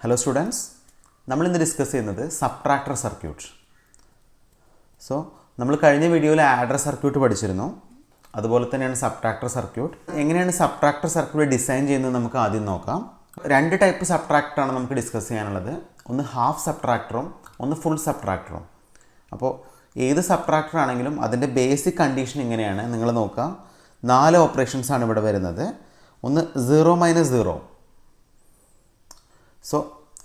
Hello students, നമ്മൾ ഇന്ന് discuss ചെയ്യുന്നത് സബ്ട്രാക്ടർ സർക്യൂട്ട്. സോ നമ്മൾ കഴിഞ്ഞ വീഡിയോയിൽ ആഡർ സർക്യൂട്ട് പഠിച്ചിരുന്നു. അതുപോലെ തന്നെയാണ് സബ്ട്രാക്ടർ സർക്യൂട്ട്. എങ്ങനെയാണ് സബ്ട്രാക്ടർ സർക്യൂട്ട് ഡിസൈൻ ചെയ്യുന്നത് നമുക്ക് ആദ്യം നോക്കാം. രണ്ട് ടൈപ്പ് സബ്ട്രാക്ടറാണ് നമുക്ക് ഡിസ്കസ് ചെയ്യാനുള്ളത്. ഒന്ന് ഹാഫ് സബ്ട്രാക്ടറും ഒന്ന് ഫുൾ സബ്ട്രാക്ടറും. അപ്പോൾ ഏത് സബ്ട്രാക്ടർ ആണെങ്കിലും അതിൻ്റെ ബേസിക് കണ്ടീഷൻ ഇങ്ങനെയാണ്. നിങ്ങൾ നോക്കുക, 4 ഓപ്പറേഷൻസ് ആണ് ഇവിടെ വരുന്നത്. ഒന്ന് 0 - 0. So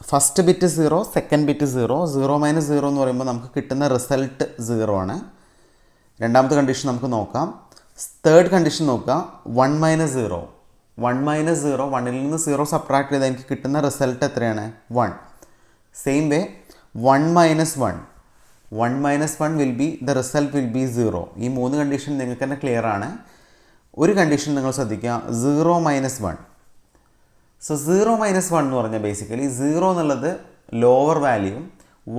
first bit 0, second bit 0. 0 - 0 എന്ന് പറയുമ്പോൾ നമുക്ക് കിട്ടുന്ന റിസൾട്ട് 0 ആണ്. രണ്ടാമത്തെ കണ്ടീഷൻ നമുക്ക് നോക്കാം. തേർഡ് കണ്ടീഷൻ നോക്കുക, 1 - 0. 1 - 0, 1ൽ നിന്ന് 0 സബ്ട്രാക്ട് ചെയ്താൽ എനിക്ക് കിട്ടുന്ന റിസൾട്ട് എത്രയാണ്? 1. Same way 1 - 1. 1 - 1 will B the result will B 0. ഈ 3 കണ്ടീഷൻ നിങ്ങൾക്ക് തന്നെ ക്ലിയർ ആണ്. ഒരു കണ്ടീഷൻ നിങ്ങൾ ശ്രദ്ധിക്കുക, 0 - 1. സോ 0 - 1 എന്ന് പറഞ്ഞാൽ ബേസിക്കലി 0 എന്നുള്ളത് ലോവർ വാല്യൂവും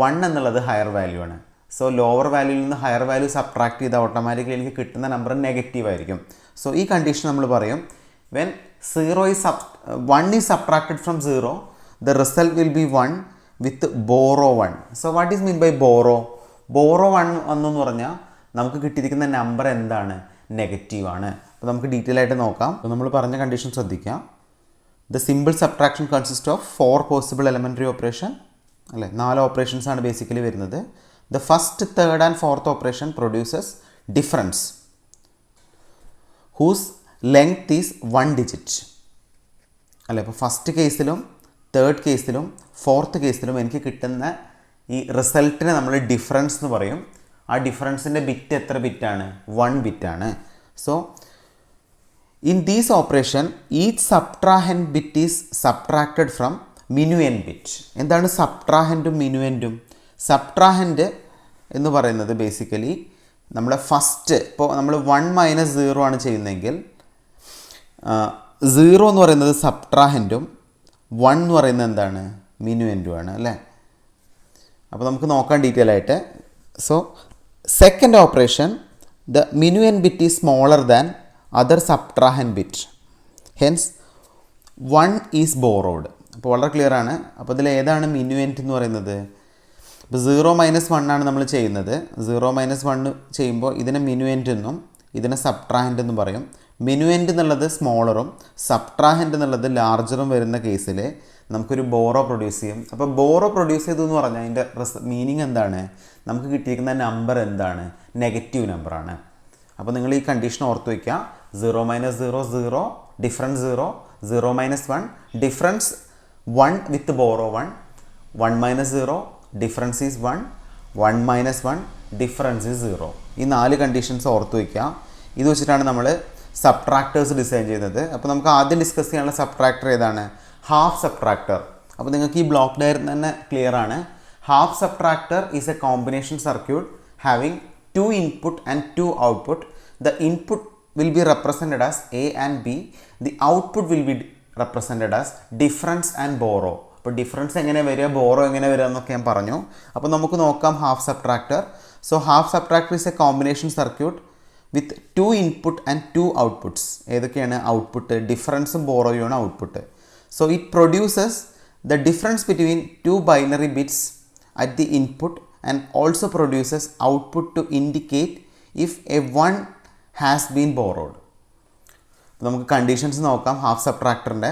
1 എന്നുള്ളത് ഹയർ വാല്യൂ ആണ്. സോ ലോവർ വാല്യൂയിൽ നിന്ന് ഹയർ വാല്യൂ സബ്ട്രാക്ട് ചെയ്താൽ ഓട്ടോമാറ്റിക്കലി എനിക്ക് കിട്ടുന്ന നമ്പർ നെഗറ്റീവ് ആയിരിക്കും. സോ ഈ കണ്ടീഷൻ നമ്മൾ പറയും, when 1 is subtracted from 0, the result will be 1 with borrow 1. So what is mean by borrow? Borrow 1 വന്നെന്ന് പറഞ്ഞാൽ നമുക്ക് കിട്ടിയിരിക്കുന്ന നമ്പർ എന്താണ്? നെഗറ്റീവ് ആണ്. അപ്പോൾ നമുക്ക് ഡീറ്റെയിൽ ആയിട്ട് നോക്കാം. അപ്പോൾ നമ്മൾ പറഞ്ഞ കണ്ടീഷൻ ശ്രദ്ധിക്കാം. The simple subtraction consists of 4 possible elementary operation. അല്ലേ, 4 ഓപ്പറേഷൻസ് ആണ് ബേസിക്കലി വരുന്നത്. The first, third and fourth operation produces difference whose length is 1 digit. അല്ലേ, അപ്പോൾ ഫസ്റ്റ് കേസിലും തേർഡ് കേസിലും ഫോർത്ത് കേസിലും എനിക്ക് കിട്ടുന്ന ഈ റിസൾട്ടിനെ നമ്മൾ ഡിഫറൻസ് എന്ന് പറയും. ആ ഡിഫറൻസിൻ്റെ ബിറ്റ് എത്ര ബിറ്റാണ്? 1 ബിറ്റാണ്. So in this operation, each subtrahend bit is subtracted from minuend bit. എന്താണ് സബ്ട്രാഹൻറ്റും മിനുവൻറ്റും? സബ്ട്രാഹൻറ്റ് എന്ന് പറയുന്നത് ബേസിക്കലി നമ്മുടെ ഫസ്റ്റ്, ഇപ്പോൾ നമ്മൾ 1 - 0 ആണ് ചെയ്യുന്നതെങ്കിൽ 0 എന്ന് പറയുന്നത് സബ്ട്രാഹൻറ്റും 1 എന്ന് പറയുന്നത് എന്താണ്? മിനുവൻറ്റും ആണ്. അല്ലേ, അപ്പോൾ നമുക്ക് നോക്കാം ഡീറ്റെയിൽ ആയിട്ട്. So second operation, the minuend bit is smaller than other subtrahend bit, hence 1 is borrowed. അപ്പോൾ വളരെ ക്ലിയർ ആണ്. അപ്പോൾ ഇതിൽ ഏതാണ് minuend എന്ന് പറയുന്നത്? ഇപ്പോൾ 0 - 1 ആണ് നമ്മൾ ചെയ്യുന്നത്. 0 - 1 ചെയ്യുമ്പോൾ ഇതിനെ minuend എന്നും ഇതിനെ സബ്ട്രാഹൻഡ് എന്നും പറയും. minuend എന്നുള്ളത് സ്മോളറും സബ്ട്രാഹൻഡ് എന്നുള്ളത് ലാർജറും വരുന്ന കേസിൽ നമുക്കൊരു ബോറോ പ്രൊഡ്യൂസ് ചെയ്യും. അപ്പോൾ ബോറോ പ്രൊഡ്യൂസ് ചെയ്തു എന്ന് പറഞ്ഞാൽ അതിൻ്റെ മീനിങ് എന്താണ്? നമുക്ക് കിട്ടിയിരിക്കുന്ന നമ്പർ എന്താണ്? നെഗറ്റീവ് നമ്പറാണ്. അപ്പോൾ നിങ്ങൾ ഈ കണ്ടീഷൻ ഓർത്ത് വയ്ക്കുക. 0 - 0, 0, difference 0, 0 - 1, difference 1 with borrow 1, 1 - 0, difference is 1, 1 - 1, difference is 0. ഈ 4 കണ്ടീഷൻസ് ഓർത്ത് വയ്ക്കുക. ഇത് വെച്ചിട്ടാണ് നമ്മൾ സബ്ട്രാക്ടേഴ്സ് ഡിസൈൻ ചെയ്യുന്നത്. അപ്പോൾ നമുക്ക് ആദ്യം ഡിസ്കസ് ചെയ്യാനുള്ള സബ്ട്രാക്ടർ ഏതാണ്? Half subtractor. അപ്പോൾ നിങ്ങൾക്ക് ഈ ബ്ലോക്ക് ഡയഗ്രം തന്നെ ക്ലിയർ ആണ്. Half subtractor is a combination circuit having 2 input and 2 output. The input will be represented as A and B. The output will be represented as difference and borrow. അപ്പോൾ difference എങ്ങനെ വരിക, borrow എങ്ങനെ വരിക എന്നൊക്കെ ഞാൻ പറഞ്ഞു. അപ്പോൾ നമുക്ക് നോക്കാം half subtractor. So half subtractor is a combination circuit with 2 input and 2 outputs. ഏതൊക്കെയാണ് ഔട്ട്പുട്ട്? ഡിഫറൻസും ബോറോയുമാണ് output. So it produces the difference between 2 binary bits at the input and also produces output to indicate if a 1 has been borrowed. നമുക്ക് conditions നോക്കാം half സബ്ട്രാക്ടറിൻ്റെ.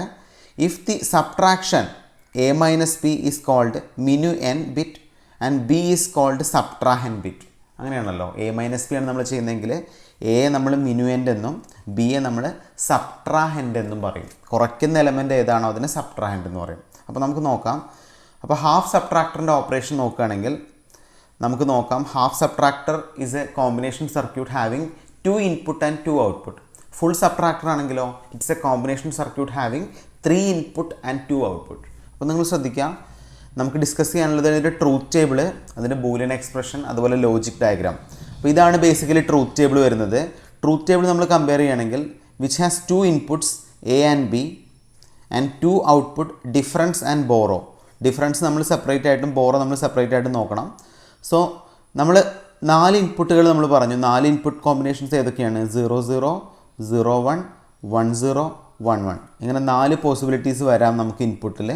If the subtraction A - B is called minuend bit and B is called subtrahend bit. അങ്ങനെയാണല്ലോ, A - B ആണ് നമ്മൾ ചെയ്യുന്നതെങ്കിൽ A നമ്മൾ minuend എന്നും B നമ്മൾ subtrahend എന്നും പറയും. കുറയ്ക്കുന്ന എലമെൻ്റ് ഏതാണോ അതിനെ subtrahend എന്ന് പറയും. അപ്പോൾ നമുക്ക് നോക്കാം. അപ്പോൾ ഹാഫ് സബ്ട്രാക്ടറിൻ്റെ ഓപ്പറേഷൻ നോക്കുകയാണെങ്കിൽ നമുക്ക് നോക്കാം. Half subtractor is a combination circuit having 2 input and 2 output. Full subtractor ആണെങ്കിലോ it's a combination circuit having 3 input and 2 output. അപ്പോൾ നിങ്ങൾ ശ്രദ്ധിക്കുക, നമുക്ക് ഡിസ്കസ് ചെയ്യാനുള്ളത് ഒരു ട്രൂത്ത് ടേബിൾ, അതിൻ്റെ ബൂലിയൻ എക്സ്പ്രഷൻ, അതുപോലെ ലോജിക് ഡയഗ്രാം. അപ്പോൾ ഇതാണ് ബേസിക്കലി ട്രൂത്ത് ടേബിൾ വരുന്നത്. ട്രൂത്ത് ടേബിൾ നമ്മൾ കമ്പയർ ചെയ്യുകയാണെങ്കിൽ which has 2 inputs A and B and 2 output difference and borrow. Difference നമ്മൾ സെപ്പറേറ്റ് ആയിട്ടും ബോറോ നമ്മൾ സെപ്പറേറ്റ് ആയിട്ടും നോക്കണം. സോ നമ്മൾ 4 ഇൻപുട്ടുകൾ നമ്മൾ പറഞ്ഞു. 4 ഇൻപുട്ട് കോമ്പിനേഷൻസ് ഏതൊക്കെയാണ്? 0 0, 0 1, 1 0, 1 1. ഇങ്ങനെ 4 പോസിബിലിറ്റീസ് വരാം നമുക്ക് ഇൻപുട്ടിൽ.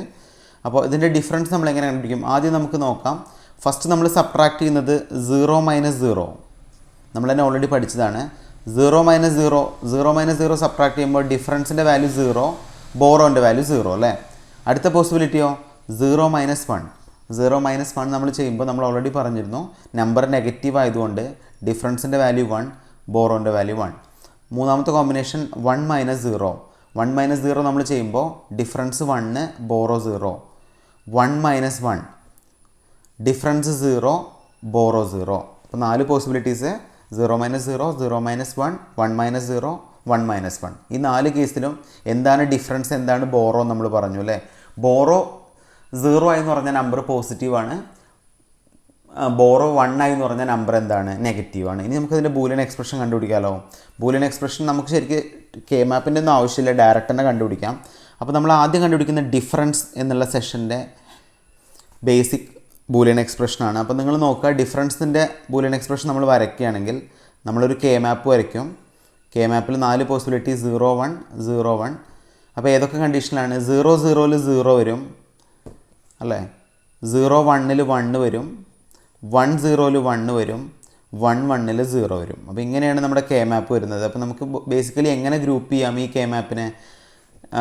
അപ്പോൾ ഇതിൻ്റെ ഡിഫറൻസ് നമ്മൾ എങ്ങനെ കണ്ടുപിടിക്കും? ആദ്യം നമുക്ക് നോക്കാം. ഫസ്റ്റ് നമ്മൾ സബ്ട്രാക്ട് ചെയ്യുന്നത് 0 - 0. നമ്മൾ തന്നെ ഓൾറെഡി പഠിച്ചതാണ്. 0 - 0, 0 - 0 സബ്ട്രാക്ട് ചെയ്യുമ്പോൾ ഡിഫറൻസിൻ്റെ വാല്യൂ 0, ബോറോൻ്റെ വാല്യൂ 0 അല്ലേ. അടുത്ത പോസിബിലിറ്റിയോ 0 - 1. 0 - 1 നമ്മൾ ചെയ്യുമ്പോൾ നമ്മൾ ഓൾറെഡി പറഞ്ഞിരുന്നു, നമ്പർ നെഗറ്റീവ് ആയതുകൊണ്ട് ഡിഫറൻസിൻ്റെ വാല്യൂ 1, ബോറോൻ്റെ വാല്യൂ 1. മൂന്നാമത്തെ കോമ്പിനേഷൻ 1 - 0. 1 - 0 നമ്മൾ ചെയ്യുമ്പോൾ ഡിഫറൻസ് 1, ബോറോ 0. 1 - 1, difference 0, borrow 0. അപ്പോൾ 4 പോസിബിലിറ്റീസ്: 0 - 0, 0 - 1, 1 - 0, 1 - 1. ഈ 4 കേസിലും എന്താണ് ഡിഫറൻസ്, എന്താണ് ബോറോ നമ്മൾ പറഞ്ഞു അല്ലേ. ബോറോ 0 ആയി എന്ന് പറഞ്ഞ നമ്പർ പോസിറ്റീവാണ്, ബോറോ 1 ആയി എന്ന് പറഞ്ഞ നമ്പർ എന്താണ്, നെഗറ്റീവാണ്. ഇനി നമുക്കതിൻ്റെ ബൂലിയൻ എക്സ്പ്രഷൻ കണ്ടുപിടിക്കാമല്ലോ. ബൂലിയൻ എക്സ്പ്രഷൻ നമുക്ക് ശരിക്കും കെ മാപ്പിൻ്റെ ഒന്നും ആവശ്യമില്ല, ഡയറക്റ്റ് തന്നെ കണ്ടുപിടിക്കാം. അപ്പോൾ നമ്മൾ ആദ്യം കണ്ടുപിടിക്കുന്ന ഡിഫറൻസ് എന്നുള്ള സെഷൻ്റെ ബേസിക് ബൂലിയൻ എക്സ്പ്രഷനാണ്. അപ്പോൾ നിങ്ങൾ നോക്കുക, ഡിഫറൻസിൻ്റെ ബൂലിയൻ എക്സ്പ്രഷൻ നമ്മൾ വരയ്ക്കുകയാണെങ്കിൽ നമ്മളൊരു കെ മാപ്പ് വരയ്ക്കും. കെ മാപ്പിൽ 4 പോസിബിലിറ്റി: 0 1 0 1. അപ്പോൾ ഏതൊക്കെ കണ്ടീഷനിലാണ്? 0 0ൽ 0 വരും അല്ലേ, 0 1ൽ 1 വരും, 1 0ൽ 1 വരും, 1 1ൽ 0 വരും. അപ്പോൾ ഇങ്ങനെയാണ് നമ്മുടെ കെ മാപ്പ് വരുന്നത്. അപ്പോൾ നമുക്ക് ബേസിക്കലി എങ്ങനെ ഗ്രൂപ്പ് ചെയ്യാം ഈ കെ മാപ്പിനെ?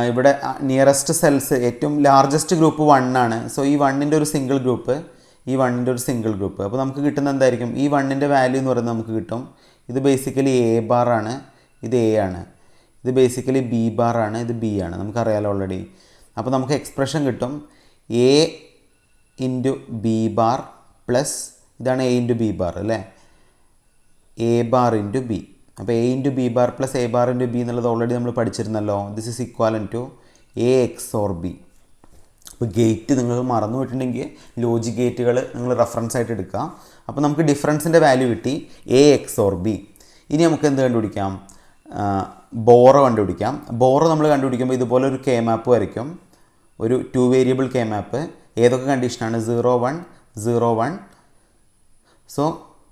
ഇവിടെ നിയറസ്റ്റ് സെൽസ് ഏറ്റവും ലാർജസ്റ്റ് ഗ്രൂപ്പ് 1 ആണ്. സോ ഈ 1ൻ്റെ ഒരു സിംഗിൾ ഗ്രൂപ്പ്, ഈ 1ൻ്റെ ഒരു സിംഗിൾ ഗ്രൂപ്പ്. അപ്പോൾ നമുക്ക് കിട്ടുന്ന എന്തായിരിക്കും? ഈ 1ൻ്റെ വാല്യൂ എന്ന് പറയുന്നത് നമുക്ക് കിട്ടും, ഇത് ബേസിക്കലി എ ബാർ ആണ്, ഇത് എ ആണ്, ഇത് ബേസിക്കലി ബി ബാർ ആണ്, ഇത് ബി ആണ്, നമുക്കറിയാലോ ഓൾറെഡി. അപ്പോൾ നമുക്ക് എക്സ്പ്രഷൻ കിട്ടും A into B bar plus ഇതാണ് എ ഇൻറ്റു ബി ബാർ അല്ലേ, എ ബാർ ഇൻറ്റു ബി. അപ്പോൾ A into B bar plus A bar into B എന്നുള്ളത് ഓൾറെഡി നമ്മൾ പഠിച്ചിരുന്നല്ലോ. This is equal to A XOR B. അപ്പോൾ gate നിങ്ങൾ മറന്നു വിട്ടിട്ടുണ്ടെങ്കിൽ logic ഗേറ്റുകൾ നിങ്ങൾ റെഫറൻസ് ആയിട്ട് എടുക്കുക. അപ്പോൾ നമുക്ക് ഡിഫറൻസിൻ്റെ വാല്യൂ കിട്ടി എ എക്സ് ഓർ ബി. ഇനി നമുക്ക് എന്ത് കണ്ടുപിടിക്കാം? ബോറോ കണ്ടുപിടിക്കാം. ബോറോ നമ്മൾ കണ്ടുപിടിക്കുമ്പോൾ ഇതുപോലെ ഒരു കെ മാപ്പ് വരയ്ക്കും, ഒരു 2 വേരിയബിൾ കെ മാപ്പ്. ഏതൊക്കെ കണ്ടീഷനാണ്? 0 1 0 1. സോ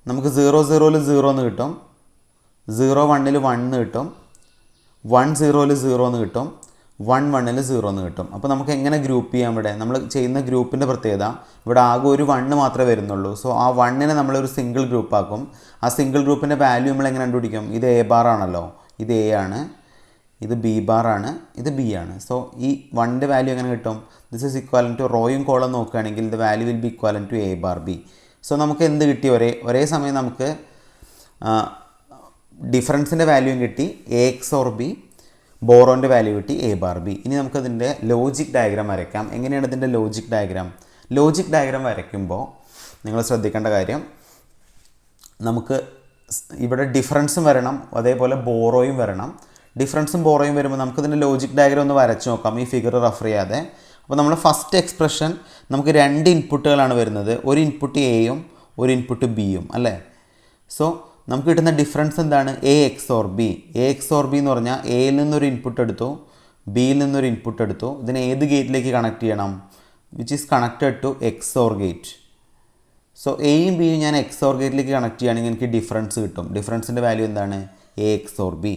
നമുക്ക് 0 0ൽ 0 എന്ന് കിട്ടും, 0 1ൽ 1 എന്ന് കിട്ടും, 1 0ൽ 0 എന്ന് കിട്ടും, 1 1ൽ 0 എന്ന് കിട്ടും. അപ്പോൾ നമുക്ക് എങ്ങനെ ഗ്രൂപ്പ് ചെയ്യാം? ഇവിടെ നമ്മൾ ചെയ്യുന്ന ഗ്രൂപ്പിൻ്റെ പ്രത്യേകത, ഇവിടെ ആകെ ഒരു 1 മാത്രമേ വരുന്നുള്ളൂ. സോ ആ 1നെ നമ്മളൊരു സിംഗിൾ ഗ്രൂപ്പാക്കും. ആ സിംഗിൾ ഗ്രൂപ്പിൻ്റെ വാല്യൂ നമ്മൾ എങ്ങനെ കണ്ടുപിടിക്കും? ഇത് എ ബാർ ആണല്ലോ, ഇത് എ ആണ്, ഇത് ബി ബാർ ആണ്, ഇത് ബി ആണ്. സോ ഈ 1ൻ്റെ വാല്യൂ എങ്ങനെ കിട്ടും? ദിസ് ഈസ് ഇക്വാലൻ ടു റോയും കോളം നോക്കുകയാണെങ്കിൽ the value will be equal to A bar B. So നമുക്ക് എന്ത് കിട്ടി? ഒരേ സമയം നമുക്ക് ഡിഫറൻസിൻ്റെ വാല്യൂയും കിട്ടി എ എക്സ് ഓർ ബി, ബോറോൻ്റെ വാല്യൂ കിട്ടി എ ബാർ ബി. ഇനി നമുക്കതിൻ്റെ ലോജിക് ഡയഗ്രാം വരയ്ക്കാം. എങ്ങനെയാണ് ഇതിൻ്റെ ലോജിക് ഡയഗ്രാം? ലോജിക് ഡയഗ്രാം വരയ്ക്കുമ്പോൾ നിങ്ങൾ ശ്രദ്ധിക്കേണ്ട കാര്യം, നമുക്ക് ഇവിടെ ഡിഫറൻസും വരണം, അതേപോലെ ബോറോയും വരണം. ഡിഫറൻസും ബോറോയും വരുമ്പോൾ നമുക്കിതിൻ്റെ ലോജിക് ഡയഗ്രാം ഒന്ന് വരച്ച് നോക്കാം, ഈ ഫിഗർ റെഫർ ചെയ്യാതെ. അപ്പോൾ നമ്മൾ ഫസ്റ്റ് എക്സ്പ്രഷൻ നമുക്ക് 2 ഇൻപുട്ടുകളാണ് വരുന്നത്, ഒരു ഇൻപുട്ട് എയും ഒരു ഇൻപുട്ട് ബിയും അല്ലേ. സോ നമുക്ക് കിട്ടുന്ന ഡിഫറൻസ് എന്താണ്? A XOR B. A XOR B എന്ന് പറഞ്ഞാൽ എയിൽ നിന്നൊരു ഇൻപുട്ട് എടുത്തു, ബിയിൽ നിന്നൊരു ഇൻപുട്ട് എടുത്തു, ഇതിനെ ഏത് ഗേറ്റിലേക്ക് കണക്ട് ചെയ്യണം? Which is connected to XOR gate. So എയും ബിയും ഞാൻ എക്സ് ഓർ ഗേറ്റിലേക്ക് കണക്ട് ചെയ്യുകയാണെങ്കിൽ എനിക്ക് ഡിഫറൻസ് കിട്ടും. ഡിഫറൻസിൻ്റെ വാല്യൂ എന്താണ്? A XOR B.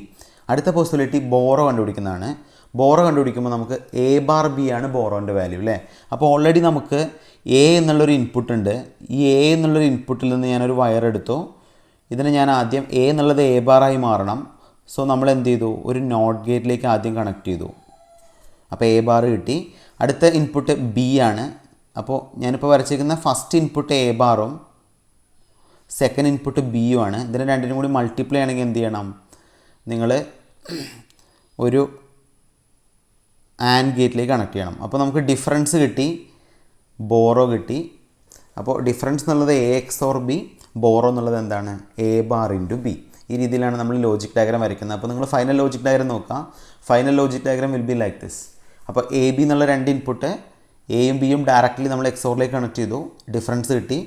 അടുത്ത പോസിബിലിറ്റി ബോറോ കണ്ടുപിടിക്കുന്നതാണ്. ബോറോ കണ്ടുപിടിക്കുമ്പോൾ നമുക്ക് എ ബാർ ബി ആണ് ബോറോൻ്റെ വാല്യൂ അല്ലേ. അപ്പോൾ ഓൾറെഡി നമുക്ക് എ എന്നുള്ളൊരു ഇൻപുട്ട് ഉണ്ട്. ഈ എ എന്നുള്ളൊരു ഇൻപുട്ടിൽ നിന്ന് ഞാനൊരു വയർ എടുത്തു, ഇതിനെ ഞാൻ ആദ്യം എ എന്നുള്ളത് എ ബാറായി മാറണം. സോ നമ്മൾ എന്ത് ചെയ്തു? ഒരു നോട്ട് ഗേറ്റിലേക്ക് ആദ്യം കണക്ട് ചെയ്തു, അപ്പോൾ എ ബാർ കിട്ടി. അടുത്ത ഇൻപുട്ട് ബി ആണ്. അപ്പോൾ ഞാനിപ്പോൾ വരച്ചിരിക്കുന്ന ഫസ്റ്റ് ഇൻപുട്ട് എ ബാറും സെക്കൻഡ് ഇൻപുട്ട് ബിയും ആണ്. ഇതിനെ രണ്ടിനും കൂടി മൾട്ടിപ്ലൈ ആണെങ്കിൽ എന്ത് ചെയ്യണം? നിങ്ങൾ ഒരു ആൻഡ് ഗേറ്റിലേക്ക് കണക്ട് ചെയ്യണം. അപ്പോൾ നമുക്ക് ഡിഫറൻസ് കിട്ടി, ബോറോ കിട്ടി. അപ്പോൾ ഡിഫറൻസ് എന്നുള്ളത് A XOR B, borrow എന്നുള്ളത് എന്താണ്? A bar into B. ഈ രീതിയിലാണ് നമ്മൾ ലോജിക് ഡയഗ്രാം വരയ്ക്കുന്നത്. അപ്പോൾ നിങ്ങൾ ഫൈനൽ ലോജിക് ഡയഗ്രാം നോക്കുക. Final logic diagram will be like this. അപ്പോൾ എ ബി എന്നുള്ള 2 ഇൻപുട്ട്, എയും ബിയും ഡയറക്റ്റ്ലി നമ്മൾ എക്സ് ഓറിലേക്ക് കണക്ട് ചെയ്തു, ഡിഫറൻസ് കിട്ടി.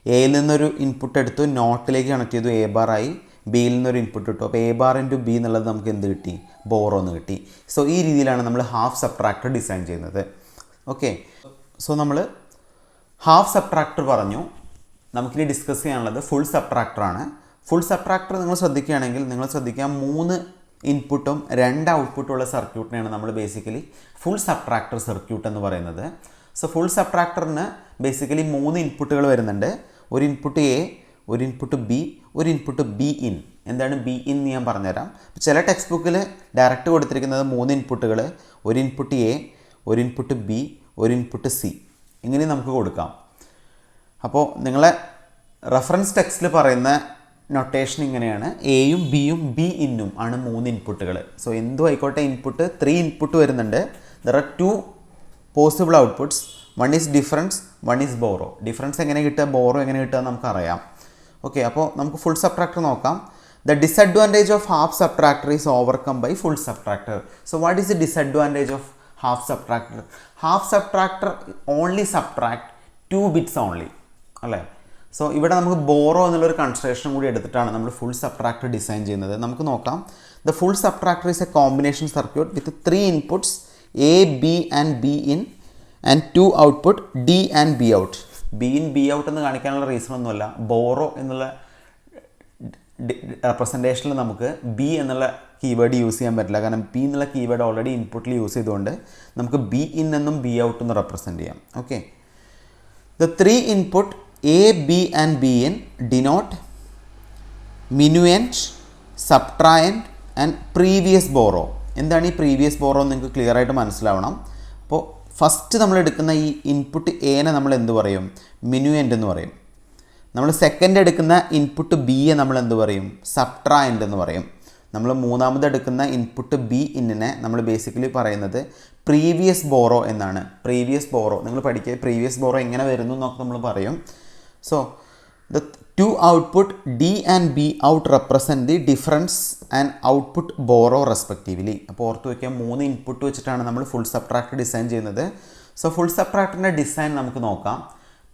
എയിൽ നിന്നൊരു ഇൻപുട്ട് എടുത്തു, നോട്ടിലേക്ക് കണക്ട് ചെയ്തു, എ ബാർ ആയി. ബിയിൽ നിന്നൊരു ഇൻപുട്ട് കിട്ടും, അപ്പോൾ എ ബാർ ഇൻറ്റു ബി എന്നുള്ളത് നമുക്ക് എന്ത് കിട്ടി? ബോറോ എന്ന് കിട്ടി. സോ ഈ രീതിയിലാണ് നമ്മൾ ഹാഫ് സബ്ട്രാക്ടർ ഡിസൈൻ ചെയ്യുന്നത്. ഓക്കെ, സോ നമ്മൾ ഹാഫ് സബ്ട്രാക്ടർ പറഞ്ഞു. നമുക്കിനി ഡിസ്കസ് ചെയ്യാനുള്ളത് ഫുൾ സബ്ട്രാക്ടറാണ്. ഫുൾ സബ്ട്രാക്ടർ നിങ്ങൾ ശ്രദ്ധിക്കുകയാണെങ്കിൽ നിങ്ങൾ ശ്രദ്ധിക്കുക, 3 ഇൻപുട്ടും 2 ഔട്ട്പുട്ടുള്ള സർക്യൂട്ടിനെയാണ് നമ്മൾ ബേസിക്കലി ഫുൾ സബ്ട്രാക്ടർ സർക്യൂട്ട് എന്ന് പറയുന്നത്. സോ ഫുൾ സബ്ട്രാക്ടറിന് ബേസിക്കലി 3 ഇൻപുട്ടുകൾ വരുന്നുണ്ട്. ഒരു ഇൻപുട്ട് എ, ഒരു ഇൻപുട്ട് ബി, ഒരു ഇൻപുട്ട് ബി ഇൻ. എന്താണ് ബി ഇൻ എന്ന് ഞാൻ പറഞ്ഞുതരാം. ചില ടെക്സ്റ്റ് ബുക്കിൽ ഡയറക്റ്റ് കൊടുത്തിരിക്കുന്നത് 3 ഇൻപുട്ടുകൾ, ഒരു ഇൻപുട്ട് എ, ഒരു ഇൻപുട്ട് ബി, ഒരു ഇൻപുട്ട് സി, ഇങ്ങനെ നമുക്ക് കൊടുക്കാം. അപ്പോൾ നിങ്ങളെ റെഫറൻസ് ടെക്സ്റ്റിൽ പറയുന്ന നൊട്ടേഷൻ ഇങ്ങനെയാണ്. എയും ബിയും ബി ഇന്നും ആണ് 3 ഇൻപുട്ടുകൾ. സോ എന്തും ആയിക്കോട്ടെ ഇൻപുട്ട് 3 ഇൻപുട്ട് വരുന്നുണ്ട്. There are 2 possible outputs. One is difference, one is borrow. Difference എങ്ങനെ കിട്ടുക, ബോറോ എങ്ങനെ കിട്ടുക നമുക്കറിയാം. ഓക്കെ, അപ്പോൾ നമുക്ക് ഫുൾ സബ്ട്രാക്ടർ നോക്കാം. The disadvantage of half subtractor is overcome by full subtractor. So what is the disadvantage of half subtractor? Half subtractor only subtract 2 bits only, അല്ലേ? So ഇവിടെ നമുക്ക് ബോറോ എന്നുള്ളൊരു കൺസിഡറേഷൻ കൂടി എടുത്തിട്ടാണ് നമ്മൾ ഫുൾ സബ്ട്രാക്ടർ ഡിസൈൻ ചെയ്യുന്നത്. നമുക്ക് നോക്കാം. The full subtractor is a combination circuit with 3 inputs A, B and B in and 2 output D and be out. Be in B out എന്ന് കാണിക്കാനുള്ള റീസൺ ഒന്നുമല്ല, ബോറോ എന്നുള്ള റെപ്രസെൻറ്റേഷനിൽ നമുക്ക് ബി എന്നുള്ള കീവേഡ് യൂസ് ചെയ്യാൻ പറ്റില്ല. കാരണം ബി എന്നുള്ള കീവേഡ് ഓൾറെഡി ഇൻപുട്ടിൽ യൂസ് ചെയ്തുകൊണ്ട് നമുക്ക് ബി ഇൻ എന്നും ബി ഔട്ട് എന്ന് റെപ്രസെൻറ്റ് ചെയ്യാം. Okay, the 3 input A, B and B in denote minuend, subtrahend and previous borrow. എന്താണ് ഈ പ്രീവിയസ് ബോറോ എന്ന് നിങ്ങൾക്ക് ക്ലിയർ ആയിട്ട് മനസ്സിലാവണം. അപ്പോൾ ഫസ്റ്റ് നമ്മൾ എടുക്കുന്ന ഈ ഇൻപുട്ട് എനെ നമ്മൾ എന്ത് പറയും? മിനുവൻറ്റ് എന്ന് പറയും. നമ്മൾ സെക്കൻഡ് എടുക്കുന്ന ഇൻപുട്ട് ബിയെ നമ്മൾ എന്ത് പറയും? സബ്ട്രായൻറ്റ് എന്ന് പറയും. നമ്മൾ മൂന്നാമത് എടുക്കുന്ന ഇൻപുട്ട് ബി ഇന്നിനെ നമ്മൾ ബേസിക്കലി പറയുന്നത് പ്രീവിയസ് ബോറോ എന്നാണ്. പ്രീവിയസ് ബോറോ നിങ്ങൾ പഠിക്കുക. പ്രീവിയസ് ബോറോ എങ്ങനെ വരുന്നു എന്നൊക്കെ നമ്മൾ പറയും. So the 2 output D and be out represent the difference and output borrow respectively. അപ്പോൾ ഓർത്ത് വയ്ക്കുക, 3 ഇൻപുട്ട് വെച്ചിട്ടാണ് നമ്മൾ ഫുൾ സബ്ട്രാക്ടർ ഡിസൈൻ ചെയ്യുന്നത്. സോ ഫുൾ സബ്ട്രാക്ടറിൻ്റെ ഡിസൈൻ നമുക്ക് നോക്കാം.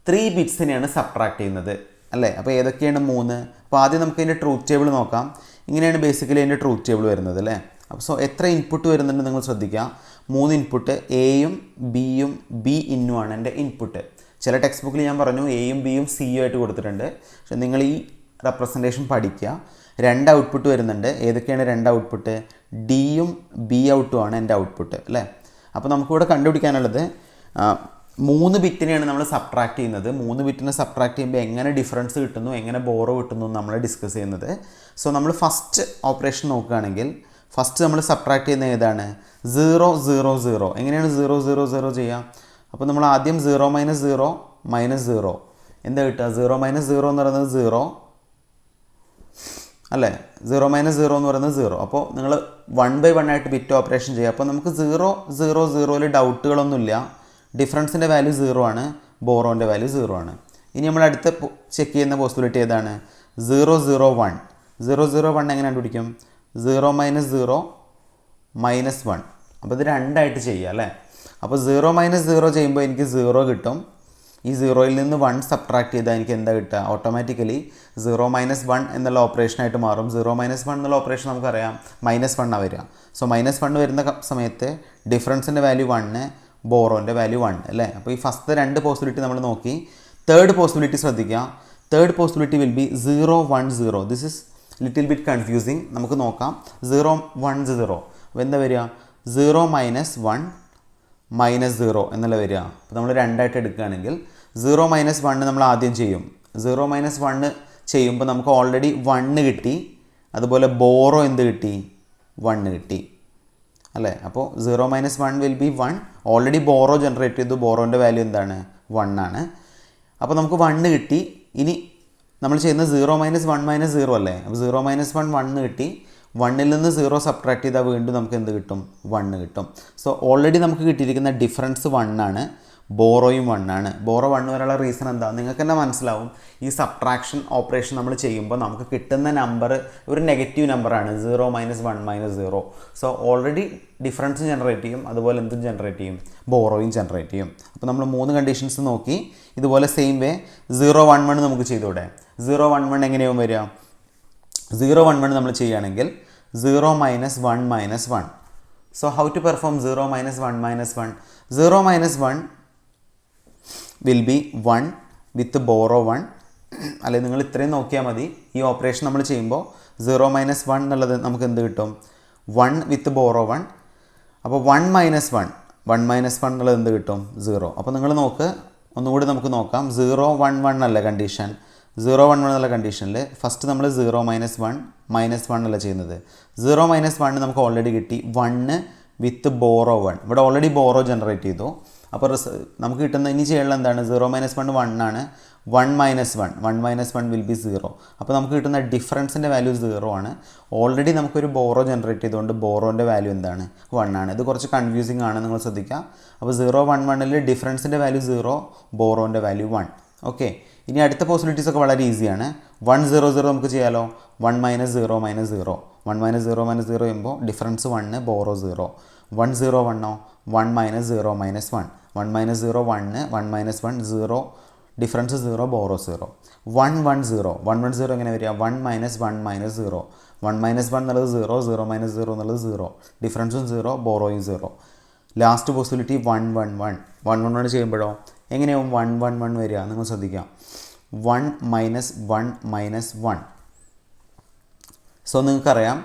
3 ബിറ്റ്സിനെയാണ് സബ്ട്രാക്ട് ചെയ്യുന്നത്, അല്ലേ? അപ്പോൾ ഏതൊക്കെയാണ് 3? അപ്പോൾ ആദ്യം നമുക്ക് അതിൻ്റെ ട്രൂത്ത് ടേബിൾ നോക്കാം. ഇങ്ങനെയാണ് ബേസിക്കലി അതിൻ്റെ ട്രൂത്ത് ടേബിൾ വരുന്നത്, അല്ലേ? അപ്പോൾ സോ എത്ര ഇൻപുട്ട് വരുന്നുണ്ട് നിങ്ങൾ ശ്രദ്ധിക്കുക. 3 ഇൻപുട്ട് എയും ബിയും ബി ഇന്നുമാണ് എൻ്റെ ഇൻപുട്ട്. ചില ടെക്സ്റ്റ് ബുക്കിൽ ഞാൻ പറഞ്ഞു എയും ബിയും സിയും ആയിട്ട് കൊടുത്തിട്ടുണ്ട്. പക്ഷേ നിങ്ങൾ ഈ റെപ്രസെൻറ്റേഷൻ പഠിക്കുക. 2 ഔട്ട്പുട്ട് വരുന്നുണ്ട്. ഏതൊക്കെയാണ് 2 ഔട്ട്പുട്ട്? ഡിയും ബി ഔട്ടുമാണ് എൻ്റെ ഔട്ട്പുട്ട്, അല്ലേ? അപ്പോൾ നമുക്കിവിടെ കണ്ടുപിടിക്കാനുള്ളത് 3 ബിറ്റിനെയാണ് നമ്മൾ സബ്ട്രാക്ട് ചെയ്യുന്നത്. 3 ബിറ്റിനെ സബ്ട്രാക്ട് ചെയ്യുമ്പോൾ എങ്ങനെ ഡിഫറൻസ് കിട്ടുന്നു, എങ്ങനെ ബോറോ കിട്ടുന്നു നമ്മൾ ഡിസ്കസ് ചെയ്യുന്നത്. സോ നമ്മൾ ഫസ്റ്റ് ഓപ്പറേഷൻ നോക്കുകയാണെങ്കിൽ ഫസ്റ്റ് നമ്മൾ സബ്ട്രാക്ട് ചെയ്യുന്ന ഏതാണ്? 0 0 0. എങ്ങനെയാണ് 0 0 0 ചെയ്യുക? അപ്പോൾ നമ്മൾ ആദ്യം 0 - 0 -0 എന്താ കിട്ടുക? 0 - 0 എന്ന് പറയുന്നത് 0, അല്ലേ? 0 - 0 എന്ന് പറയുന്നത് 0. അപ്പോൾ നിങ്ങൾ 1 by 1 ആയിട്ട് ബിറ്റ് ഓപ്പറേഷൻ ചെയ്യുക. അപ്പോൾ നമുക്ക് 0 0 0ൽ ഡൗട്ടുകളൊന്നുമില്ല. ഡിഫറൻസിൻ്റെ വാല്യൂ 0 ആണ്, ബോറോൻ്റെ വാല്യൂ 0 ആണ്. ഇനി നമ്മൾ അടുത്ത ചെക്ക് ചെയ്യുന്ന പോസിബിലിറ്റി ഏതാണ്? 0 0 1. 0 0 1 എങ്ങനെ കണ്ടുപിടിക്കും? 0 - 0 -1. അപ്പോൾ ഇത് 2 ആയിട്ട് ചെയ്യുക, അല്ലേ? അപ്പോൾ 0 - 0 ചെയ്യുമ്പോൾ എനിക്ക് 0 കിട്ടും. ഈ 0യിൽ നിന്ന് 1 സബ്ട്രാക്ട് ചെയ്താൽ എനിക്ക് എന്താ കിട്ടുക? ഓട്ടോമാറ്റിക്കലി 0 - 1 എന്നുള്ള ഓപ്പറേഷനായിട്ട് മാറും. 0 - 1 എന്നുള്ള ഓപ്പറേഷൻ നമുക്കറിയാം -1 വരിക. സോ -1 വരുന്ന സമയത്ത് ഡിഫറൻസിൻ്റെ വാല്യൂ 1, ബോറോൻ്റെ വാല്യൂ 1, അല്ലേ? അപ്പോൾ ഈ ഫസ്റ്റ് 2 പോസിബിലിറ്റി നമ്മൾ നോക്കി. തേർഡ് പോസിബിലിറ്റി ശ്രദ്ധിക്കുക. Third possibility will be 0 1 0. This is little bit confusing. നമുക്ക് നോക്കാം. 0 1 0 അപ്പോൾ എന്താ വരിക? 0 - 1 -0 എന്നുള്ള വരിക. അപ്പോൾ നമ്മൾ 2 ആയിട്ട് എടുക്കുകയാണെങ്കിൽ 0 - 1 നമ്മൾ ആദ്യം ചെയ്യും. 0 - 1 ചെയ്യുമ്പോൾ നമുക്ക് ഓൾറെഡി 1 കിട്ടി. അതുപോലെ ബോറോ എന്ത് കിട്ടി? 1 കിട്ടി, അല്ലേ? അപ്പോൾ 0 - 1 will be 1. Already borrow generate ചെയ്തു. ബോറോൻ്റെ വാല്യൂ എന്താണ്? 1 ആണ്. അപ്പോൾ നമുക്ക് 1 കിട്ടി. ഇനി നമ്മൾ ചെയ്യുന്നത് 0 - 1 -0 അല്ലേ? അപ്പോൾ 0 - 1 1 കിട്ടി. 1ൽ നിന്ന് 0 സബ്ട്രാക്ട് ചെയ്താൽ വീണ്ടും നമുക്ക് എന്ത് കിട്ടും? 1 കിട്ടും. സോ ഓൾറെഡി നമുക്ക് കിട്ടിയിരിക്കുന്ന ഡിഫറൻസ് 1 ആണ്, ബോറോയും 1 ആണ്. ബോറോ 1 വരെയുള്ള റീസൺ എന്താ? നിങ്ങൾക്ക് തന്നെ മനസ്സിലാവും. ഈ സബ്ട്രാക്ഷൻ ഓപ്പറേഷൻ നമ്മൾ ചെയ്യുമ്പോൾ നമുക്ക് കിട്ടുന്ന നമ്പർ ഒരു നെഗറ്റീവ് നമ്പറാണ്. 0 - 1 -0. സോ ഓൾറെഡി ഡിഫറൻസും ജനറേറ്റ് ചെയ്യും, അതുപോലെ എന്തും ജനറേറ്റ് ചെയ്യും? ബോറോയും ജനറേറ്റ് ചെയ്യും. അപ്പോൾ നമ്മൾ 3 കണ്ടീഷൻസ് നോക്കി. ഇതുപോലെ സെയിം വേ 0 1 1 നമുക്ക് ചെയ്തൂടെ? 0 1 1 എങ്ങനെയാവും വരിക? 0 1 1 നമ്മൾ ചെയ്യുകയാണെങ്കിൽ 0 - 1 -1. So how to perform 0 - 1 -1? 0 - 1 will be 1 with borrow 1. അല്ലെങ്കിൽ നിങ്ങൾ ഇത്രയും നോക്കിയാൽ മതി. ഈ ഓപ്പറേഷൻ നമ്മൾ ചെയ്യുമ്പോൾ 0 - 1 എന്നുള്ളത് നമുക്ക് എന്ത് കിട്ടും? 1 വിത്ത് ബോറോ 1. അപ്പോൾ 1 - 1 1 മൈനസ് 1 എന്നുള്ളത് എന്ത് കിട്ടും 0. അപ്പോൾ നിങ്ങൾ നോക്ക് ഒന്നുകൂടി നമുക്ക് നോക്കാം 0 1 1 അല്ല കണ്ടീഷൻ 0 1 1 എന്നുള്ള കണ്ടീഷനിൽ ഫസ്റ്റ് നമ്മൾ 0 മൈനസ് 1 അല്ല ചെയ്യുന്നത് 0 മൈനസ് 1 നമുക്ക് ഓൾറെഡി കിട്ടി 1 വിത്ത് ബോറോ 1 ഇവിടെ ഓൾറെഡി ബോറോ ജനറേറ്റ് ചെയ്തു. അപ്പോൾ നമുക്ക് കിട്ടുന്ന ഇനി ചെയ്യാനുള്ള എന്താണ് 0 മൈനസ് 1 1 ആണ് 1 മൈനസ് 1 വിൽ ബി 0. അപ്പോൾ നമുക്ക് കിട്ടുന്ന ഡിഫറൻസിൻ്റെ വാല്യൂ 0 ആണ്. ഓൾറെഡി നമുക്കൊരു ബോറോ ജനറേറ്റ് ചെയ്തുകൊണ്ട് ബോറോൻ്റെ വാല്യൂ എന്താണ് 1 ആണ്. ഇത് കുറച്ച് കൺഫ്യൂസിങ് ആണ്, നിങ്ങൾ ശ്രദ്ധിക്കുക. അപ്പോൾ 0 1 1ൽ ഡിഫറൻസിൻ്റെ വാല്യൂ 0, ബോറോൻ്റെ വാല്യൂ 1. ഓക്കെ, ഇനി അടുത്ത പോസിബിലിറ്റീസ് ഒക്കെ വളരെ ഈസിയാണ്. 1 0 0 നമുക്ക് ചെയ്യാലോ. 1 മൈനസ് 0 മൈനസ് 0 1 മൈനസ് 0 മൈനസ് 0 ചെയ്യുമ്പോൾ difference 1 borrow 0. 1 0 1 1 minus 0 minus 1 minus 0 1 1 minus 1 0 difference 0 borrow 0. 1 1 0 1 1 0 എങ്ങനെ വരിക 1 മൈനസ് 1 മൈനസ് 0 1 മൈനസ് 1 എന്നുള്ളത് 0 0 മൈനസ് 0 എന്നുള്ളത് 0 ഡിഫറൻസും 0 ബോറോയും 0. ലാസ്റ്റ് പോസിബിലിറ്റി 1 1 1 1 1 1 ചെയ്യുമ്പോഴോ എങ്ങനെയാവും 1 1 1 വരിക നിങ്ങൾ ശ്രദ്ധിക്കാം 1 മൈനസ് 1 മൈനസ് 1. സോ നിങ്ങൾക്കറിയാം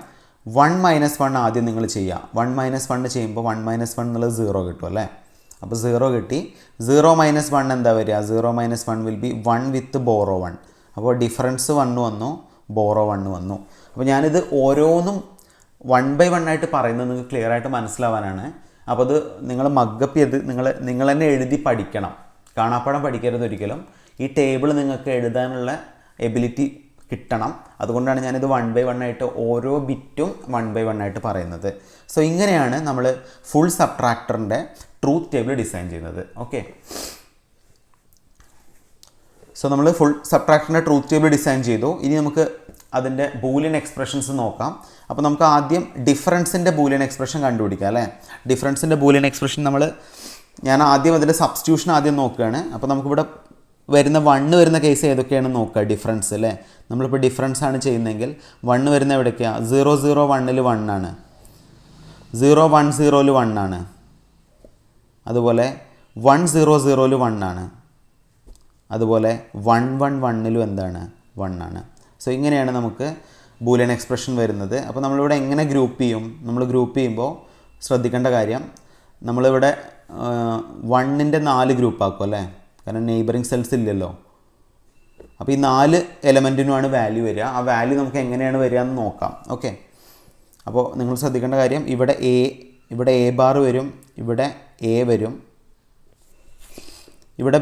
1 മൈനസ് 1 ആദ്യം നിങ്ങൾ ചെയ്യുക. 1 മൈനസ് 1 ചെയ്യുമ്പോൾ 1 മൈനസ് 1 എന്നുള്ളത് 0 കിട്ടും അല്ലേ. അപ്പോൾ 0 കിട്ടി. 0 മൈനസ് 1 എന്താ വരിക 0 minus 1 will be 1 with borrow 1. അപ്പോൾ ഡിഫറൻസ് 1 വന്നു, ബോറോ 1 വന്നു. അപ്പോൾ ഞാനിത് ഓരോന്നും 1 ബൈ 1 ആയിട്ട് പറയുന്നത് നിങ്ങൾക്ക് ക്ലിയർ ആയിട്ട് മനസ്സിലാവാനാണ്. അപ്പോൾ അത് നിങ്ങൾ മഗ്ഗപ്പ് ചെയ്ത് നിങ്ങൾ തന്നെ എഴുതി പഠിക്കണം, കാണാപ്പാടം പഠിക്കരുത് ഒരിക്കലും. ഈ ടേബിൾ നിങ്ങൾക്ക് എഴുതാനുള്ള എബിലിറ്റി കിട്ടണം. അതുകൊണ്ടാണ് ഞാനിത് 1 ബൈ 1 ആയിട്ട് ഓരോ ബിറ്റും 1 ബൈ 1 ആയിട്ട് പറയുന്നത്. സോ ഇങ്ങനെയാണ് നമ്മൾ ഫുൾ സബ്ട്രാക്ടറിൻ്റെ ട്രൂത്ത് ടേബിൾ ഡിസൈൻ ചെയ്യുന്നത്. ഓക്കെ, സോ നമ്മൾ ഫുൾ സബ്ട്രാക്ടറിൻ്റെ ട്രൂത്ത് ടേബിൾ ഡിസൈൻ ചെയ്തു. ഇനി നമുക്ക് അതിൻ്റെ ബൂലിയൻ എക്സ്പ്രഷൻസ് നോക്കാം. അപ്പോൾ നമുക്ക് ആദ്യം ഡിഫറൻസിൻ്റെ ബൂലിയൻ എക്സ്പ്രഷൻ കണ്ടുപിടിക്കാം അല്ലേ. ഡിഫറൻസിൻ്റെ ബൂലിയൻ എക്സ്പ്രഷൻ ഞാൻ ആദ്യം അതിൻ്റെ സബ്സ്റ്റിറ്റ്യൂഷൻ ആദ്യം നോക്കുകയാണ്. അപ്പോൾ നമുക്കിവിടെ വരുന്ന 1 വരുന്ന കേസ് ഏതൊക്കെയാണ് നോക്കുക. ഡിഫറൻസ് അല്ലേ, നമ്മളിപ്പോൾ ഡിഫറൻസ് ആണ് ചെയ്യുന്നതെങ്കിൽ 1 വരുന്ന എവിടേക്കാണ് 0 0 1ൽ 1 ആണ്, 0 1 0ൽ 1 ആണ്, അതുപോലെ 1 0 0ൽ 1 ആണ്, അതുപോലെ 1 1 1ലും എന്താണ് 1 ആണ്. സോ ഇങ്ങനെയാണ് നമുക്ക് ബൂലിയൻ എക്സ്പ്രഷൻ വരുന്നത്. അപ്പോൾ നമ്മളിവിടെ എങ്ങനെ ഗ്രൂപ്പ് ചെയ്യും? നമ്മൾ ഗ്രൂപ്പ് ചെയ്യുമ്പോൾ ശ്രദ്ധിക്കേണ്ട കാര്യം നമ്മളിവിടെ 1ൻ്റെ 4 ഗ്രൂപ്പാക്കും അല്ലേ, കാരണം നെയ്ബറിങ് സെൽസ് ഇല്ലല്ലോ. അപ്പോൾ ഈ 4 എലമെൻറ്റിനുമാണ് വാല്യൂ വരിക. ആ വാല്യൂ നമുക്ക് എങ്ങനെയാണ് വരിക എന്ന് നോക്കാം. ഓക്കെ, അപ്പോൾ നിങ്ങൾ ശ്രദ്ധിക്കേണ്ട കാര്യം ഇവിടെ എ ബാർ വരും, ഇവിടെ എ വരും, ഇവിടെ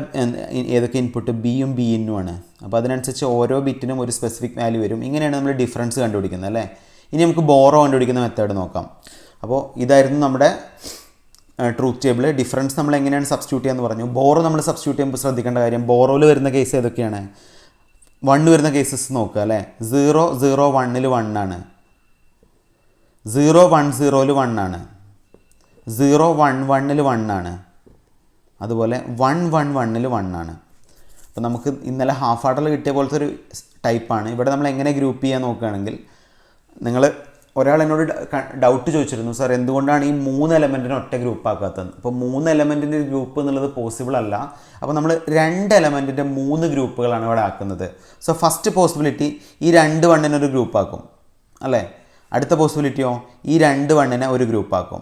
ഏതൊക്കെ ഇൻപുട്ട് ബിയും ബി ഇന്നുമാണ്. അപ്പോൾ അതിനനുസരിച്ച് ഓരോ ബിറ്റിനും ഒരു സ്പെസിഫിക് വാല്യൂ വരും. ഇങ്ങനെയാണ് നമ്മൾ ഡിഫറൻസ് കണ്ടുപിടിക്കുന്നത് അല്ലേ. ഇനി നമുക്ക് ബോറോ കണ്ടുപിടിക്കുന്ന മെത്തേഡ് നോക്കാം. അപ്പോൾ ഇതായിരുന്നു നമ്മുടെ ട്രൂത്ത് ടേബിൾ. ഡിഫറൻസ് നമ്മൾ എങ്ങനെയാണ് സബ്സ്റ്റിറ്റ്യൂട്ട് ചെയ്യാന്ന് പറഞ്ഞു. ബോറോ നമ്മൾ സബ്സ്റ്റിറ്റ്യൂട്ട് ചെയ്യുമ്പോൾ ശ്രദ്ധിക്കേണ്ട കാര്യം ബോറോയിൽ വരുന്ന കേസ് ഏതൊക്കെയാണ് 1 വരുന്ന കേസസ് നോക്കുക അല്ലേ. 0 0 1ൽ 1 ആണ്, 0 1 0ൽ 1 ആണ്, 0 1 1ൽ 1 ആണ്, അതുപോലെ 1 1 1ൽ 1 ആണ്. അപ്പോൾ നമുക്ക് ഇന്നലെ ഹാഫ് ആർഡറിൽ കിട്ടിയ പോലത്തെ ഒരു ടൈപ്പാണ്. ഇവിടെ നമ്മൾ എങ്ങനെ ഗ്രൂപ്പ് ചെയ്യാൻ നോക്കുകയാണെങ്കിൽ ഒരാൾ എന്നോട് ഡൗട്ട് ചോദിച്ചിരുന്നു, സാർ എന്തുകൊണ്ടാണ് ഈ 3 എലമെൻറ്റിനെ ഒറ്റ ഗ്രൂപ്പ് ആക്കാത്തത്. അപ്പോൾ 3 എലമെൻറ്റിൻ്റെ ഗ്രൂപ്പ് എന്നുള്ളത് പോസിബിൾ അല്ല. അപ്പോൾ നമ്മൾ 2 എലമെൻറ്റിൻ്റെ 3 ഗ്രൂപ്പുകളാണ് ഇവിടെ ആക്കുന്നത്. സോ ഫസ്റ്റ് പോസിബിലിറ്റി ഈ 2 1നെ ഒരു ഗ്രൂപ്പ് ആക്കും അല്ലേ. അടുത്ത പോസിബിലിറ്റിയോ ഈ 2 1നെ ഒരു ഗ്രൂപ്പ് ആക്കും.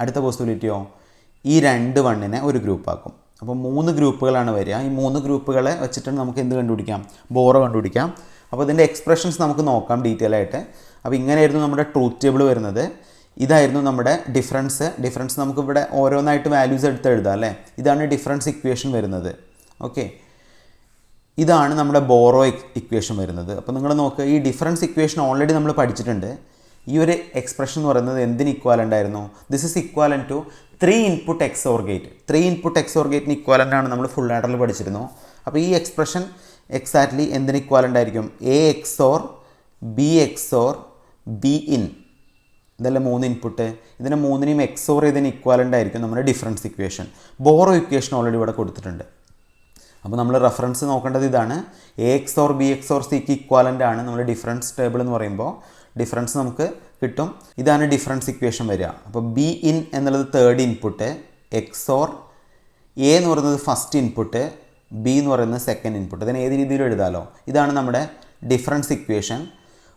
അടുത്ത പോസിബിലിറ്റിയോ ഈ 2 1നെ ഒരു ഗ്രൂപ്പ് ആക്കും. അപ്പോൾ 3 ഗ്രൂപ്പുകളാണ് വരിക. ഈ 3 ഗ്രൂപ്പുകളെ വെച്ചിട്ട് നമുക്ക് എന്ത് കണ്ടുപിടിക്കാം, ബോറോ കണ്ടുപിടിക്കാം. അപ്പോൾ ഇതിൻ്റെ എക്സ്പ്രഷൻസ് നമുക്ക് നോക്കാം ഡീറ്റെയിൽ ആയിട്ട്. അപ്പോൾ ഇങ്ങനെയായിരുന്നു നമ്മുടെ ട്രൂത്ത് ടേബിൾ വരുന്നത്. ഇതായിരുന്നു നമ്മുടെ ഡിഫറൻസ് നമുക്കിവിടെ ഓരോന്നായിട്ട് വാല്യൂസ് എടുത്ത് എഴുതാം അല്ലേ. ഇതാണ് ഡിഫറൻസ് ഇക്വേഷൻ വരുന്നത്. ഓക്കെ, ഇതാണ് നമ്മുടെ ബോറോ ഇക്വേഷൻ വരുന്നത്. അപ്പോൾ നിങ്ങൾ നോക്കുക, ഈ ഡിഫറൻസ് ഇക്വേഷൻ ഓൾറെഡി നമ്മൾ പഠിച്ചിട്ടുണ്ട്. ഈ ഒരു എക്സ്പ്രഷൻ എന്ന് പറയുന്നത് എന്തിന് ഇക്വാലൻ്റ് ആയിരുന്നു? This is equivalent to 3 input XOR gate. 3 input XOR ഗേറ്റിന് ഇക്വാലൻ്റ് ആണ് നമ്മൾ ഫുൾ ആഡറിൽ പഠിച്ചിരുന്നു. അപ്പോൾ ഈ എക്സ്പ്രഷൻ എക്സാക്ട്ലി എന്തിന് ഇക്വാലൻ്റ് ആയിരിക്കും? A XOR B XOR B in, ഇതല്ലേ 3 ഇൻപുട്ട്. ഇതിനെ 3നെയും XOR ചെയ്തതിന് ഇക്വാലൻ്റ് ആയിരിക്കും നമ്മുടെ difference equation. Borrow equation already ഇവിടെ കൊടുത്തിട്ടുണ്ട്. അപ്പോൾ നമ്മൾ റെഫറൻസ് നോക്കേണ്ടത് ഇതാണ്. A XOR B XOR Cക്ക് ഇക്വാലൻ്റ് ആണ് നമ്മുടെ ഡിഫറൻസ് ടേബിൾ എന്ന് പറയുമ്പോൾ. ഡിഫറൻസ് നമുക്ക് കിട്ടും. ഇതാണ് ഡിഫറൻസ് ഇക്വേഷൻ വരിക. അപ്പോൾ B in എന്നുള്ളത് 3rd ഇൻപുട്ട്, XOR A എന്ന് പറയുന്നത് ഫസ്റ്റ് ഇൻപുട്ട്, B എന്ന് പറയുന്നത് സെക്കൻഡ് ഇൻപുട്ട്. ഇതിന് ഏത് രീതിയിലും എഴുതാമല്ലോ. ഇതാണ് നമ്മുടെ difference equation.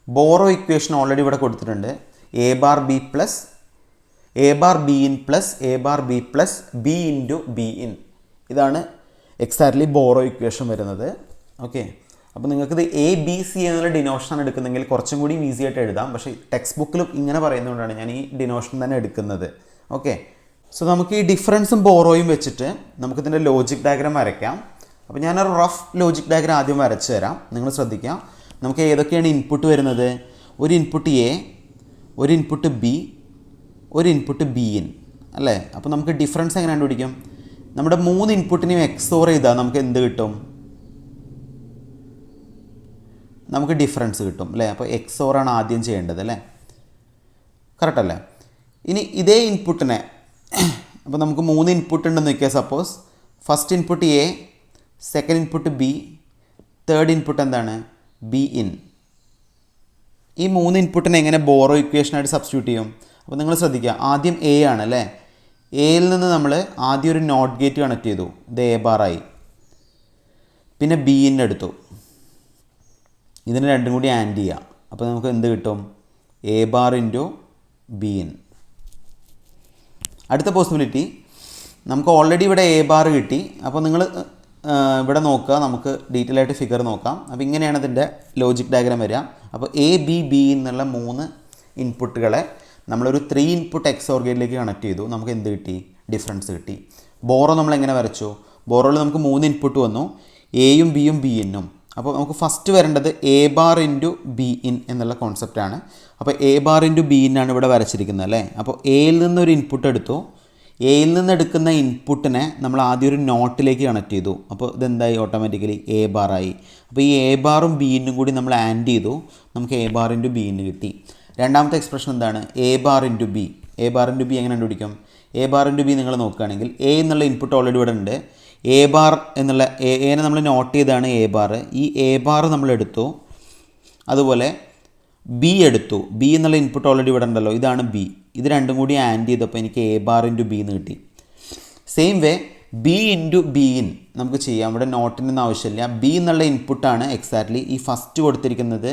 Borrow equation already ഇവിടെ കൊടുത്തിട്ടുണ്ട്. A bar B plus A bar be in plus A bar B plus B into be in. ഇതാണ് എക്സാക്ട്ലി ബോറോ ഇക്വേഷൻ വരുന്നത്. ഓക്കെ, അപ്പോൾ നിങ്ങൾക്കിത് എ ബി സി എന്നുള്ള ഡിനോഷനാണ് എടുക്കുന്നതെങ്കിൽ കുറച്ചും കൂടി ഈസി ആയിട്ട് എഴുതാം. പക്ഷേ ടെക്സ്റ്റ് ബുക്കിലും ഇങ്ങനെ പറയുന്നതുകൊണ്ടാണ് ഞാൻ ഈ ഡിനോഷൻ തന്നെ എടുക്കുന്നത്. ഓക്കെ, സോ നമുക്ക് ഈ ഡിഫറൻസും ബോറോയും വെച്ചിട്ട് നമുക്കിതിൻ്റെ ലോജിക് ഡയഗ്രാം വരയ്ക്കാം. അപ്പോൾ ഞാനൊരു റഫ് ലോജിക് ഡയഗ്രാം ആദ്യം വരച്ച് തരാം. നിങ്ങൾ ശ്രദ്ധിക്കാം, നമുക്ക് ഏതൊക്കെയാണ് ഇൻപുട്ട് വരുന്നത്. ഒരു ഇൻപുട്ട് എ, ഒരു ഇൻപുട്ട് ബി, ഒരു ഇൻപുട്ട് ബി ഇൻ അല്ലേ. അപ്പോൾ നമുക്ക് ഡിഫറൻസ് എങ്ങനെ കണ്ടുപിടിക്കും? നമ്മുടെ 3 ഇൻപുട്ടിനെയും എക്സോർ ചെയ്താൽ നമുക്ക് എന്ത് കിട്ടും? നമുക്ക് ഡിഫറൻസ് കിട്ടും അല്ലേ. അപ്പോൾ എക്സോറാണ് ആദ്യം ചെയ്യേണ്ടത് അല്ലേ, കറക്റ്റ് അല്ലേ. ഇനി ഇതേ ഇൻപുട്ടിനെ, അപ്പോൾ നമുക്ക് 3 ഇൻപുട്ട് ഉണ്ടെന്ന് വയ്ക്കുക. Suppose first input A, second input B, third input എന്താണ്? B in. ഈ 3 ഇൻപുട്ടിനെ എങ്ങനെ ബോറോ ഇക്വേഷനായിട്ട് സബ്സ്റ്റിറ്റ്യൂട്ട് ചെയ്യും? അപ്പോൾ നിങ്ങൾ ശ്രദ്ധിക്കുക, ആദ്യം എ ആണ് അല്ലേ. എയിൽ നിന്ന് നമ്മൾ ആദ്യം ഒരു നോട്ട് ഗേറ്റ് കണക്ട് ചെയ്തു, ഇത് എ ബാറായി. പിന്നെ ബി ഇൻ എടുത്തു, ഇതിന് രണ്ടും കൂടി ആൻഡ് ചെയ്യാം. അപ്പോൾ നമുക്ക് എന്ത് കിട്ടും? A bar into be in. അടുത്ത പോസിബിലിറ്റി, നമുക്ക് ഓൾറെഡി ഇവിടെ എ ബാർ കിട്ടി. അപ്പോൾ നിങ്ങൾ ഇവിടെ നോക്കുക, നമുക്ക് ഡീറ്റെയിൽ ആയിട്ട് ഫിഗർ നോക്കാം. അപ്പോൾ ഇങ്ങനെയാണ് ഇതിൻ്റെ ലോജിക് ഡയഗ്രാം വരിക. അപ്പോൾ എ ബി ബി എന്നുള്ള 3 ഇൻപുട്ടുകളെ നമ്മളൊരു 3 ഇൻപുട്ട് എക്സോർ ഗേറ്റിലേക്ക് കണക്ട് ചെയ്തു. നമുക്ക് എന്ത് കിട്ടി? ഡിഫറൻസ് കിട്ടി. ബോറോ നമ്മൾ എങ്ങനെ വരച്ചു? ബോറോയിൽ നമുക്ക് 3 ഇൻപുട്ട് വന്നു, എയും ബിയും ബി ഇന്നും. അപ്പോൾ നമുക്ക് ഫസ്റ്റ് വരേണ്ടത് A bar into be in എന്നുള്ള കോൺസെപ്റ്റാണ്. അപ്പോൾ A bar into be in ആണ് ഇവിടെ വരച്ചിരിക്കുന്നത് അല്ലേ. അപ്പോൾ എയിൽ നിന്നൊരു ഇൻപുട്ട് എടുത്തു, എയിൽ നിന്ന് എടുക്കുന്ന ഇൻപുട്ടിനെ നമ്മൾ ആദ്യം ഒരു നോട്ടിലേക്ക് കണക്ട് ചെയ്തു. അപ്പോൾ ഇതെന്തായി? Automatically A ബാറായി. അപ്പോൾ ഈ എ ബാറും ബി ഇന്നും കൂടി നമ്മൾ ആൻഡ് ചെയ്തു, നമുക്ക് എ ബാർ ഇൻറ്റു ബി ഇന്ന് കിട്ടി. രണ്ടാമത്തെ എക്സ്പ്രഷൻ എന്താണ്? A bar into B. A bar into B എങ്ങനെ കണ്ടുപിടിക്കും? എ ബാർ ഇൻറ്റു ബി നിങ്ങൾ നോക്കുകയാണെങ്കിൽ എ എന്നുള്ള ഇൻപുട്ട് ഓൾറെഡി ഇവിടെ ഉണ്ട്. എ ബാർ എന്നുള്ള എനെ നമ്മൾ നോട്ട് ചെയ്താണ് എ ബാർ. ഈ എ ബാർ നമ്മൾ എടുത്തു, അതുപോലെ ബി എടുത്തു. ബി എന്നുള്ള ഇൻപുട്ട് ഓൾറെഡി ഇവിടെ ഉണ്ടല്ലോ, ഇതാണ് ബി. ഇത് രണ്ടും കൂടി ആൻഡ് ചെയ്തപ്പോൾ എനിക്ക് എ ബാർ ഇൻറ്റു ബി എന്ന് കിട്ടി. Same way B into be in നമുക്ക് ചെയ്യാം. ഇവിടെ നോട്ടിനൊന്നും ആവശ്യമില്ല. ബി എന്നുള്ള ഇൻപുട്ടാണ് എക്സാക്ട്ലി ഈ ഫസ്റ്റ് കൊടുത്തിരിക്കുന്നത്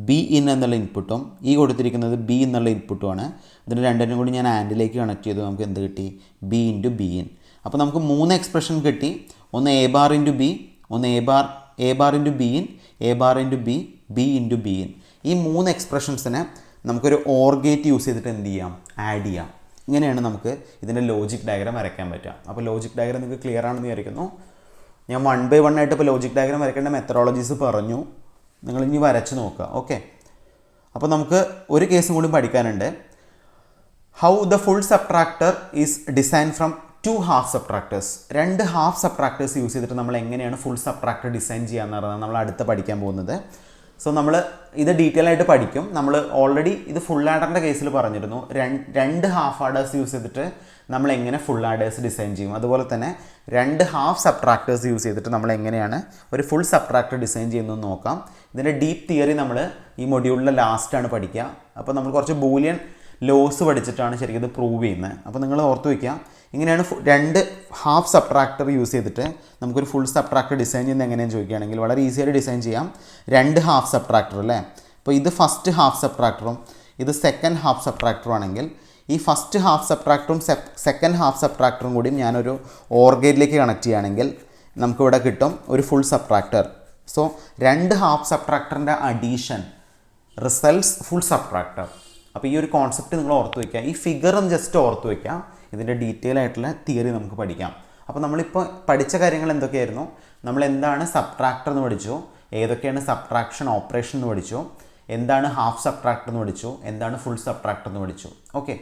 ബി ഇൻ എന്നുള്ള ഇൻപുട്ടും ഈ കൊടുത്തിരിക്കുന്നത് ബി എന്നുള്ള ഇൻപുട്ടുമാണ്. ഇതിന് രണ്ടിനും കൂടി ഞാൻ ആൻഡിലേക്ക് കണക്ട് ചെയ്തു, നമുക്ക് എന്ത് കിട്ടി? B into be in. അപ്പോൾ നമുക്ക് 3 എക്സ്പ്രഷൻ കിട്ടി. ഒന്ന് എ ബാർ ഇൻറ്റു ബി, ഒന്ന് A bar into be in, A bar into B, B into B in. ഈ 3 എക്സ്പ്രഷൻസിനെ നമുക്കൊരു ഓർ ഗേറ്റ് യൂസ് ചെയ്തിട്ട് എന്ത് ചെയ്യാം? ആഡ് ചെയ്യാം. ഇങ്ങനെയാണ് നമുക്ക് ഇതിൻ്റെ ലോജിക് ഡയഗ്രാം വരയ്ക്കാൻ പറ്റുക. അപ്പോൾ ലോജിക് ഡയഗ്രാം നിങ്ങൾക്ക് ക്ലിയർ ആണെന്ന് വിചാരിക്കുന്നു. ഞാൻ 1 by 1 ആയിട്ട് ഇപ്പോൾ ലോജിക് ഡയഗ്രാം വരയ്ക്കേണ്ട മെത്തഡോളജീസ് പറഞ്ഞു, നിങ്ങളിനി വരച്ച് നോക്കുക. ഓക്കെ, അപ്പോൾ നമുക്ക് ഒരു കേസും കൂടി പഠിക്കാനുണ്ട്. How the full subtractor is design from 2 half subtractors. 2 half subtractors use ചെയ്തിട്ട് നമ്മൾ എങ്ങനെയാണ് ഫുൾ സബ്ട്രാക്ടർ ഡിസൈൻ ചെയ്യാന്ന് പറയുന്നത് നമ്മൾ അടുത്ത് പഠിക്കാൻ പോകുന്നത്. സോ നമ്മൾ ഇത് ഡീറ്റെയിൽ ആയിട്ട് പഠിക്കും. നമ്മൾ ഓൾറെഡി ഇത് ഫുൾ ആഡറിൻ്റെ കേസിൽ പറഞ്ഞിരുന്നു. 2 ഹാഫ് ആഡേഴ്സ് യൂസ് ചെയ്തിട്ട് നമ്മൾ എങ്ങനെ ഫുൾ ആഡേഴ്സ് ഡിസൈൻ ചെയ്യും. അതുപോലെ തന്നെ 2 ഹാഫ് സബ്ട്രാക്ടേഴ്സ് യൂസ് ചെയ്തിട്ട് നമ്മൾ എങ്ങനെയാണ് ഒരു ഫുൾ സബ്ട്രാക്ടർ ഡിസൈൻ ചെയ്യുന്നതെന്ന് നോക്കാം. ഇതിൻ്റെ ഡീപ്പ് തിയറി നമ്മൾ ഈ മൊഡ്യൂളിലെ ലാസ്റ്റാണ് പഠിക്കുക. അപ്പോൾ നമ്മൾ കുറച്ച് ബൂലിയൻ ലോസ് പഠിച്ചിട്ടാണ് ശരിക്കും ഇത് പ്രൂവ് ചെയ്യുന്നത്. അപ്പോൾ നിങ്ങൾ ഓർത്ത് വയ്ക്കുക, ഇങ്ങനെയാണ് 2 ഹാഫ് സബ്ട്രാക്ടർ യൂസ് ചെയ്തിട്ട് നമുക്കൊരു ഫുൾ സബ്ട്രാക്ടർ ഡിസൈൻ ചെയ്യുന്നത് എങ്ങനെയാണെന്ന് ചോദിക്കുകയാണെങ്കിൽ വളരെ ഈസി ആയിട്ട് ഡിസൈൻ ചെയ്യാം. 2 ഹാഫ് സബ്ട്രാക്ടർ അല്ലേ. അപ്പോൾ ഇത് ഫസ്റ്റ് ഹാഫ് സബ്ട്രാക്ടറും ഇത് സെക്കൻഡ് ഹാഫ് സബ്ട്രാക്ടറും ആണെങ്കിൽ ഈ ഫസ്റ്റ് ഹാഫ് സബ്ട്രാക്ടറും സെക്കൻഡ് ഹാഫ് സബ്ട്രാക്ടറും കൂടി ഞാനൊരു ഓർ ഗേറ്റിലേക്ക് കണക്ട് ചെയ്യുകയാണെങ്കിൽ നമുക്കിവിടെ കിട്ടും ഒരു ഫുൾ സബ്ട്രാക്ടർ. സോ 2 ഹാഫ് സബ്ട്രാക്ടറിൻ്റെ അഡീഷൻ റിസൾട്ട്സ് ഫുൾ സബ്ട്രാക്ടർ. അപ്പോൾ ഈ ഒരു കോൺസെപ്റ്റ് നിങ്ങൾ ഓർത്ത് വയ്ക്കുക. ഈ ഫിഗറും ജസ്റ്റ് ഓർത്ത് വയ്ക്കുക. ഇതിൻ്റെ ഡീറ്റെയിൽ ആയിട്ടുള്ള തിയറി നമുക്ക് പഠിക്കാം. അപ്പോൾ നമ്മളിപ്പോൾ പഠിച്ച കാര്യങ്ങൾ എന്തൊക്കെയായിരുന്നു? നമ്മൾ എന്താണ് സബ്ട്രാക്ടർ എന്ന് പഠിച്ചു, ഏതൊക്കെയാണ് സബ്ട്രാക്ഷൻ ഓപ്പറേഷൻ എന്ന് പഠിച്ചു, എന്താണ് ഹാഫ് സബ്ട്രാക്ടർ എന്ന് പഠിച്ചു, എന്താണ് ഫുൾ സബ്ട്രാക്ടർ എന്ന് പഠിച്ചു. ഓക്കെ,